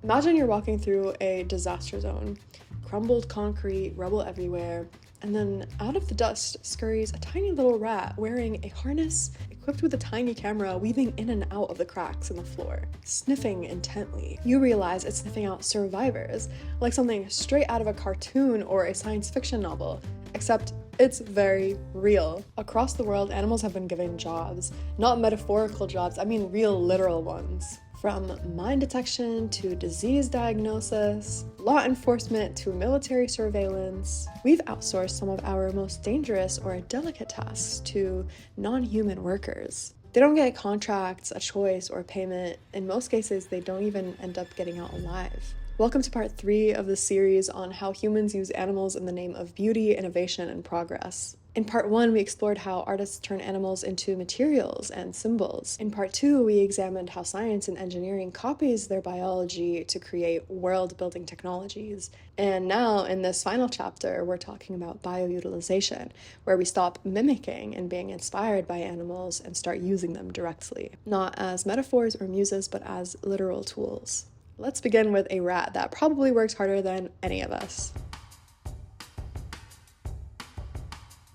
Imagine you're walking through a disaster zone, crumbled concrete, rubble everywhere, and then out of the dust scurries a tiny little rat wearing a harness equipped with a tiny camera weaving in and out of the cracks in the floor, sniffing intently. You realize it's sniffing out survivors, like something straight out of a cartoon or a science fiction novel, except it's very real. Across the world, animals have been given jobs. Not metaphorical jobs, I mean real, literal ones. From mine detection to disease diagnosis, law enforcement to military surveillance, we've outsourced some of our most dangerous or delicate tasks to non-human workers. They don't get contracts, a choice, or payment. In most cases, they don't even end up getting out alive. Welcome to part 3 of the series on how humans use animals in the name of beauty, innovation, and progress. In part 1, we explored how artists turn animals into materials and symbols. In part 2, we examined how science and engineering copies their biology to create world-building technologies. And now, in this final chapter, we're talking about bio-utilization, where we stop mimicking and being inspired by animals and start using them directly, not as metaphors or muses, but as literal tools. Let's begin with a rat that probably works harder than any of us.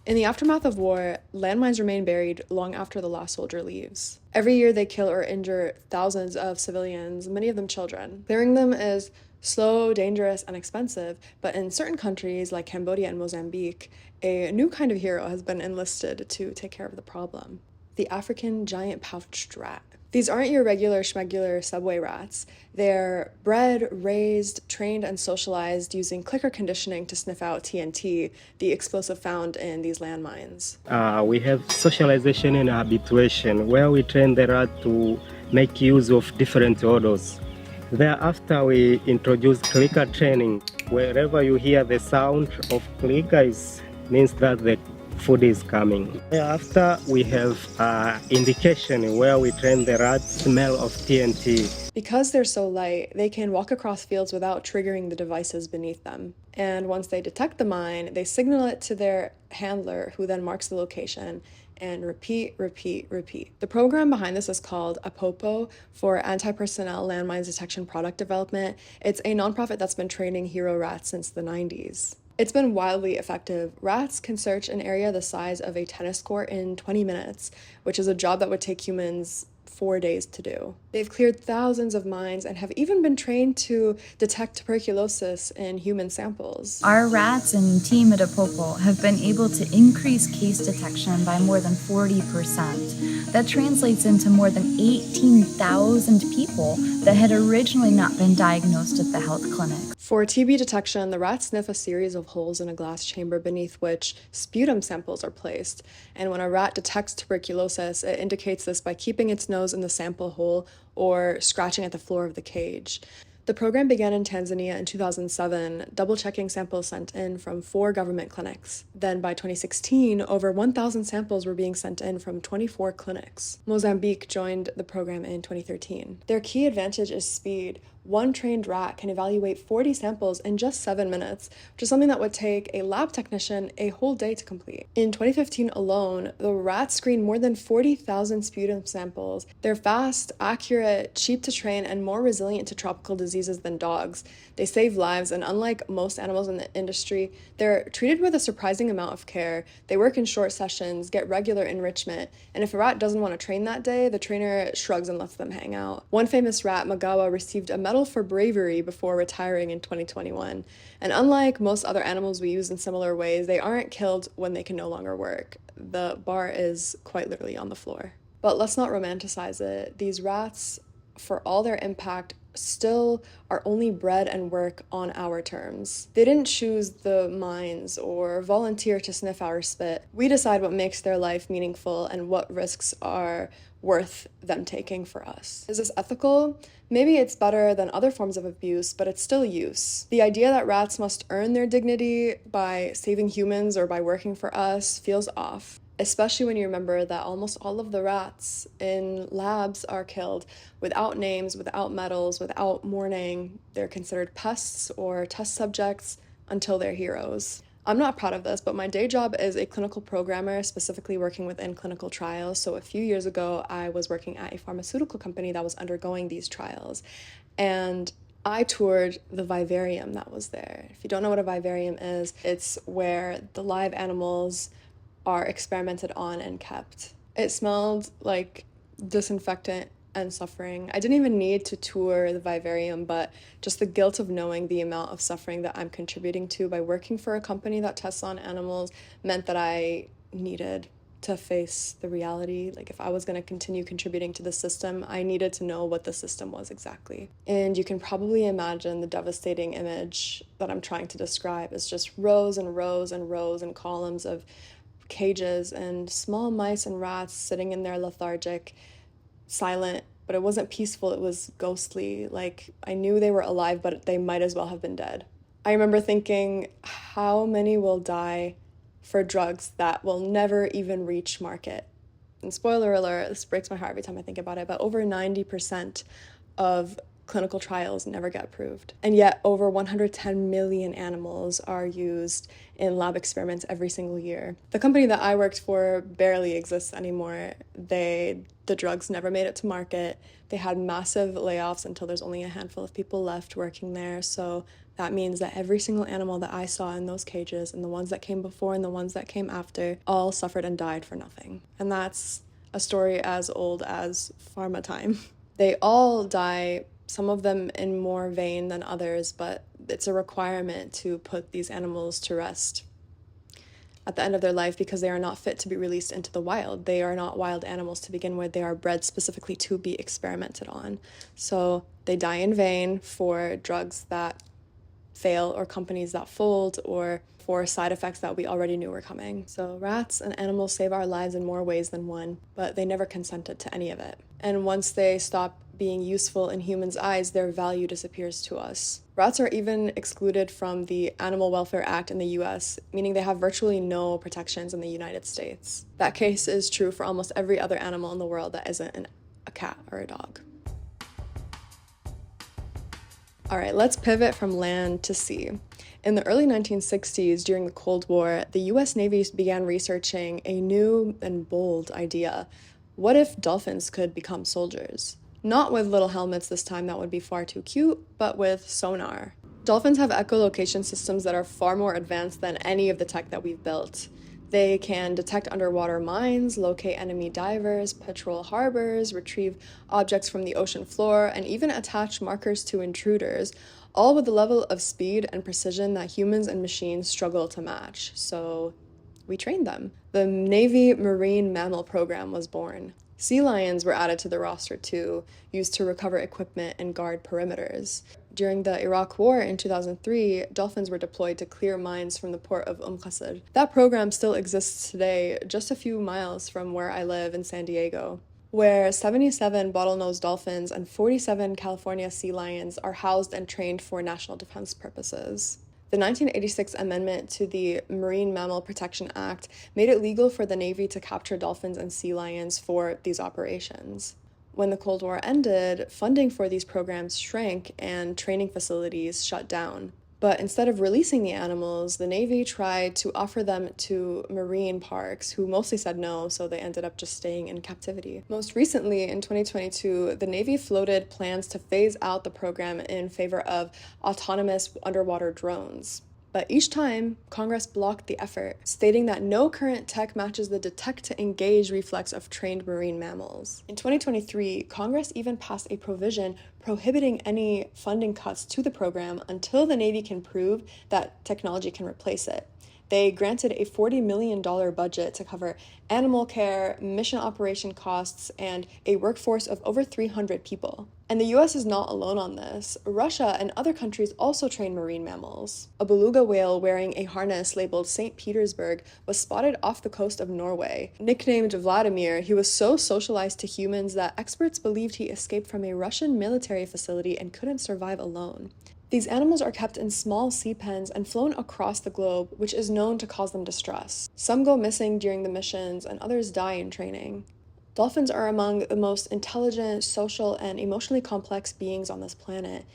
In the aftermath of war, landmines remain buried long after the last soldier leaves. Every year they kill or injure thousands of civilians, many of them children. Clearing them is slow, dangerous, and expensive, but in certain countries like Cambodia and Mozambique, a new kind of hero has been enlisted to take care of the problem: the African giant pouched rat. These aren't your regular schmegular subway rats. They're bred, raised, trained, and socialized using clicker conditioning to sniff out TNT, the explosive found in these landmines. We have socialization and habituation, where we train the rat to make use of different odors. Thereafter, we introduce clicker training. Wherever you hear the sound of clicker, means that the food is coming. Thereafter, we have indication where we train the rat smell of TNT. Because they're so light, they can walk across fields without triggering the devices beneath them. And once they detect the mine, they signal it to their handler, who then marks the location, and repeat, repeat, repeat. The program behind this is called APOPO, for Anti-Personnel Landmines Detection Product Development. It's a nonprofit that's been training HeroRATs since the 90s. It's been wildly effective. Rats can search an area the size of a tennis court in 20 minutes, which is a job that would take humans 4 days to do. They've cleared thousands of mines and have even been trained to detect tuberculosis in human samples. Our rats and team at APOPO have been able to increase case detection by more than 40%. That translates into more than 18,000 people that had originally not been diagnosed at the health clinic. For TB detection, the rats sniff a series of holes in a glass chamber beneath which sputum samples are placed. And when a rat detects tuberculosis, it indicates this by keeping its nose in the sample hole or scratching at the floor of the cage. The program began in Tanzania in 2007, double-checking samples sent in from 4 government clinics. Then by 2016, over 1,000 samples were being sent in from 24 clinics. Mozambique joined the program in 2013. Their key advantage is speed. One trained rat can evaluate 40 samples in just 7 minutes, which is something that would take a lab technician a whole day to complete. In 2015 alone, the rats screened more than 40,000 sputum samples. They're fast, accurate, cheap to train, and more resilient to tropical diseases than dogs. They save lives, and unlike most animals in the industry, they're treated with a surprising amount of care. They work in short sessions, get regular enrichment, and if a rat doesn't want to train that day, the trainer shrugs and lets them hang out. One famous rat, Magawa, received a medal for bravery before retiring in 2021. And unlike most other animals we use in similar ways, they aren't killed when they can no longer work. The bar is quite literally on the floor. But let's not romanticize it. These rats, for all their impact, still are only bred and work on our terms. They didn't choose the mines or volunteer to sniff our spit. We decide what makes their life meaningful and what risks are worth them taking for us. Is this ethical? Maybe it's better than other forms of abuse, but it's still use. The idea that rats must earn their dignity by saving humans or by working for us feels off, especially when you remember that almost all of the rats in labs are killed without names, without medals, without mourning. They're considered pests or test subjects until they're heroes. I'm not proud of this, but my day job is a clinical programmer, specifically working within clinical trials. So a few years ago, I was working at a pharmaceutical company that was undergoing these trials. And I toured the vivarium that was there. If you don't know what a vivarium is, it's where the live animals are experimented on and kept. It smelled like disinfectant and suffering. I didn't even need to tour the vivarium, but just the guilt of knowing the amount of suffering that I'm contributing to by working for a company that tests on animals meant that I needed to face the reality. Like, if I was going to continue contributing to the system, I needed to know what the system was exactly. And you can probably imagine the devastating image that I'm trying to describe is just rows and rows and rows and columns of cages and small mice and rats sitting in there lethargic, silent, but it wasn't peaceful, it was ghostly. Like, I knew they were alive, but they might as well have been dead. I remember thinking, how many will die for drugs that will never even reach market? And spoiler alert, this breaks my heart every time I think about it, but over 90% of clinical trials never get approved. And yet over 110 million animals are used in lab experiments every single year. The company that I worked for barely exists anymore. The drugs never made it to market. They had massive layoffs until there's only a handful of people left working there. So that means that every single animal that I saw in those cages, and the ones that came before and the ones that came after, all suffered and died for nothing. And that's a story as old as pharma time. They all die, some of them in more vain than others, but it's a requirement to put these animals to rest at the end of their life because they are not fit to be released into the wild. They are not wild animals to begin with. They are bred specifically to be experimented on. So they die in vain for drugs that fail or companies that fold or for side effects that we already knew were coming. So rats and animals save our lives in more ways than one, but they never consented to any of it. And once they stop being useful in humans' eyes, their value disappears to us. Rats are even excluded from the Animal Welfare Act in the US, meaning they have virtually no protections in the United States. That case is true for almost every other animal in the world that isn't a cat or a dog. All right, let's pivot from land to sea. In the early 1960s, during the Cold War, the US Navy began researching a new and bold idea. What if dolphins could become soldiers? Not with little helmets this time, that would be far too cute, but with sonar. Dolphins have echolocation systems that are far more advanced than any of the tech that we've built. They can detect underwater mines, locate enemy divers, patrol harbors, retrieve objects from the ocean floor, and even attach markers to intruders, all with the level of speed and precision that humans and machines struggle to match. So we trained them. The Navy Marine Mammal Program was born. Sea lions were added to the roster too, used to recover equipment and guard perimeters. During the Iraq War in 2003, dolphins were deployed to clear mines from the port of Qasr. That program still exists today, just a few miles from where I live in San Diego, where 77 bottlenose dolphins and 47 California sea lions are housed and trained for national defense purposes. The 1986 amendment to the Marine Mammal Protection Act made it legal for the Navy to capture dolphins and sea lions for these operations. When the Cold War ended, funding for these programs shrank and training facilities shut down. But instead of releasing the animals, the Navy tried to offer them to marine parks, who mostly said no, so they ended up just staying in captivity. Most recently, in 2022, the Navy floated plans to phase out the program in favor of autonomous underwater drones. But each time, Congress blocked the effort, stating that no current tech matches the detect-to-engage reflex of trained marine mammals. In 2023, Congress even passed a provision prohibiting any funding cuts to the program until the Navy can prove that technology can replace it. They granted a $40 million budget to cover animal care, mission operation costs, and a workforce of over 300 people. And the US is not alone on this. Russia and other countries also train marine mammals. A beluga whale wearing a harness labeled St. Petersburg was spotted off the coast of Norway. Nicknamed Vladimir, he was so socialized to humans that experts believed he escaped from a Russian military facility and couldn't survive alone. These animals are kept in small sea pens and flown across the globe, which is known to cause them distress. Some go missing during the missions, and others die in training. Dolphins are among the most intelligent, social, and emotionally complex beings on this planet.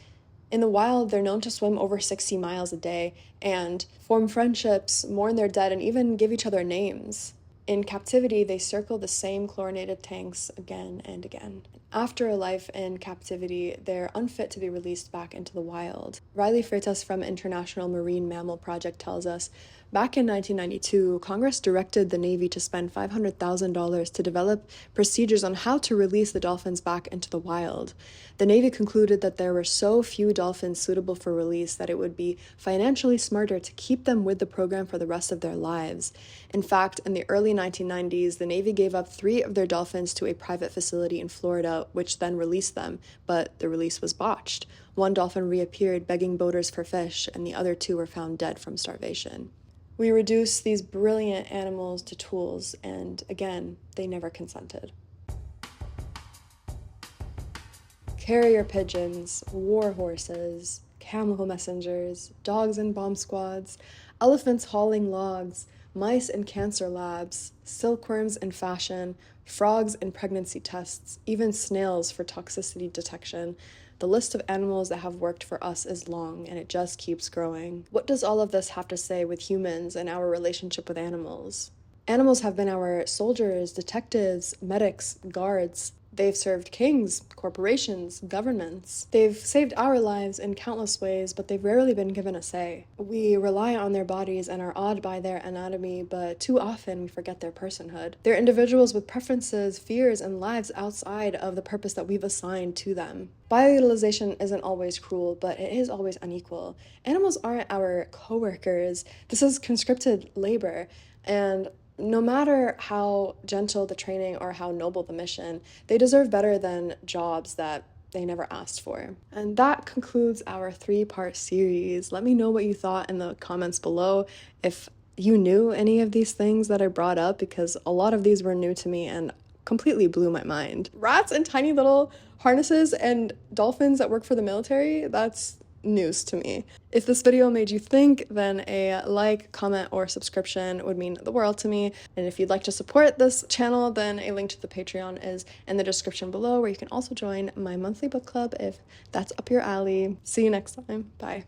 In the wild, they're known to swim over 60 miles a day and form friendships, mourn their dead, and even give each other names. In captivity, they circle the same chlorinated tanks again and again. After a life in captivity, they're unfit to be released back into the wild. Riley Freitas from International Marine Mammal Project tells us, back in 1992, Congress directed the Navy to spend $500,000 to develop procedures on how to release the dolphins back into the wild. The Navy concluded that there were so few dolphins suitable for release that it would be financially smarter to keep them with the program for the rest of their lives. In fact, in the early 1990s, the Navy gave up 3 of their dolphins to a private facility in Florida, which then released them, but the release was botched. 1 dolphin reappeared begging boaters for fish, and the other 2 were found dead from starvation. We reduce these brilliant animals to tools, and again, they never consented. Carrier pigeons, war horses, chemical messengers, dogs in bomb squads, elephants hauling logs, mice in cancer labs, silkworms in fashion, frogs in pregnancy tests, even snails for toxicity detection. The list of animals that have worked for us is long, and it just keeps growing. What does all of this have to say with humans and our relationship with animals? Animals have been our soldiers, detectives, medics, guards. They've served kings, corporations, governments. They've saved our lives in countless ways, but they've rarely been given a say. We rely on their bodies and are awed by their anatomy, but too often we forget their personhood. They're individuals with preferences, fears, and lives outside of the purpose that we've assigned to them. Bio-utilization isn't always cruel, but it is always unequal. Animals aren't our coworkers. This is conscripted labor, and no matter how gentle the training or how noble the mission, they deserve better than jobs that they never asked for. And that concludes our 3-part series. Let me know what you thought in the comments below, if you knew any of these things that I brought up, because a lot of these were new to me and completely blew my mind. Rats in tiny little harnesses and dolphins that work for the military, that's news to me. If this video made you think, then a like, comment, or subscription would mean the world to me. And if you'd like to support this channel, then a link to the Patreon is in the description below, where you can also join my monthly book club if that's up your alley. See you next time. Bye.